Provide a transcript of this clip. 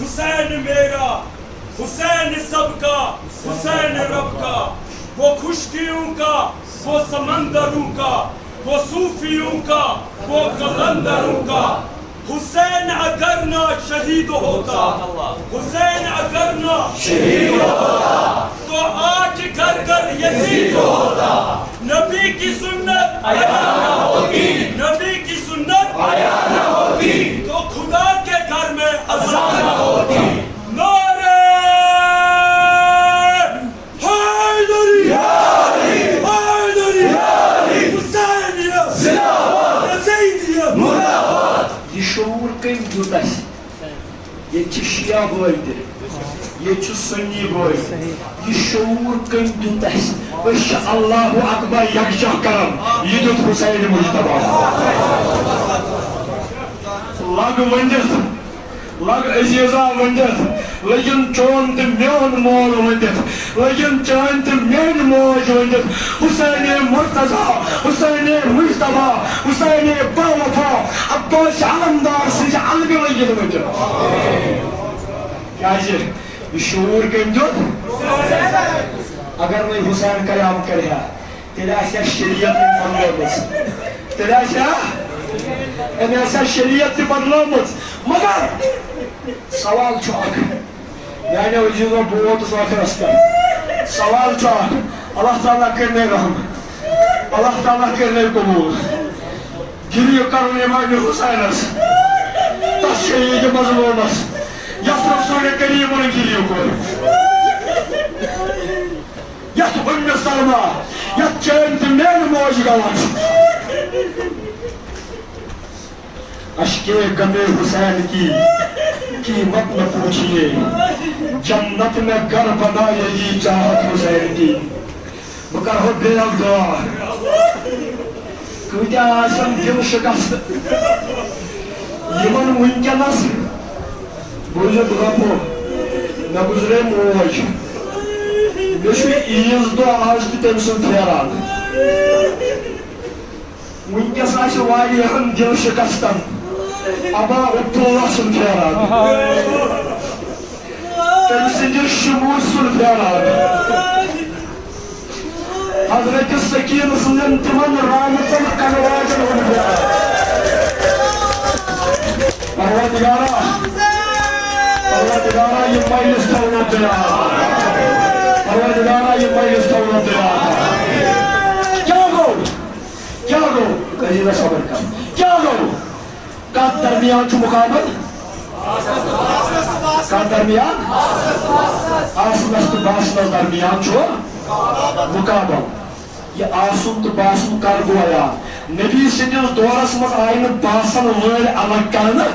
حسین میرا، حسین سب کا، حسین رب کا، وہ خشکیوں کا، وہ سمندروں کا، وہ صوفیوں کا، وہ قلندروں کا. حسین اگر نہ شہید ہوتا، حسین اگر نہ شہید ہوتا تو آج گھر گھر یزید ہوتا. نبی کی سنت آیا نہ ہوتی، نبی کی سنت آیا نہ ہوتی تو خدا کے گھر میں اذان نہ ہوتی. نعرہ حیدری، حیدری، حسینیہ زندہ باد، زیدیہ مرد آباد. یہ شعور کم دیت اس یہ شیعہ بھائی یہ سنی بھائی یہ شعور کم دیت اس اللہ اکبر یکجا کرم یہ دیت حسین مجتبی لگ ونڈت لگ عزیزہ ونڈت لیکن چون تو میون مول ونڈت لیکن چون تو مین موج ونڈت حسین مرتضی حسین مجتبی حسین باوفا عباس علمدار سج الگ لگت ونڈت کیا یہ شعور کم دیت اگر نہیں حسین قیام کرے تیلے آسیا شریعت بدلومت تیلے آسیا شریعت بدلومت مگر سوال چھ میانو عزیزو بوتس آخرس پہ سوال چھ اللہ تعالیٰ کرنے رحم اللہ تعالیٰ کرنے قبول گریو کرنے مانگے حسینس تس شہید مظلومس یس رسول کریم گریو کور یس ام سلمہ یس چین تو مین موج گوان اشکے غمِ حسین کی قیمت نہ پوچھئے جنت میں گھر بنائے گی چاہت حسین کی بکر ہو بیل دعا کتیا آسن دل شکست یمن ونکینس بوزت ربو نہ گزرے موج مجھے عیز دو آج بھی تم سن پھیران ونکس آس واریہن دل شکستن ابا عبداللہ سن پھیران تم سنجر شمور سن پھیران حضرت سکین سنن تمن رامچن کنواجن سن پھیران پروردگارہ پروردگارہ یہ مجلس تھوڑا دیا پروردگارہ یہ مجلس تھوڑا دیا کیا گو عزیزہ صبر کر کیا گو کا درمیان چو مقابل کا درمیان آسنس تو باسنس درمیان چو مقابل یہ آسن تو باسن کر گویا نبی سندس دورس مز آئین باسن ویل الگ کرنا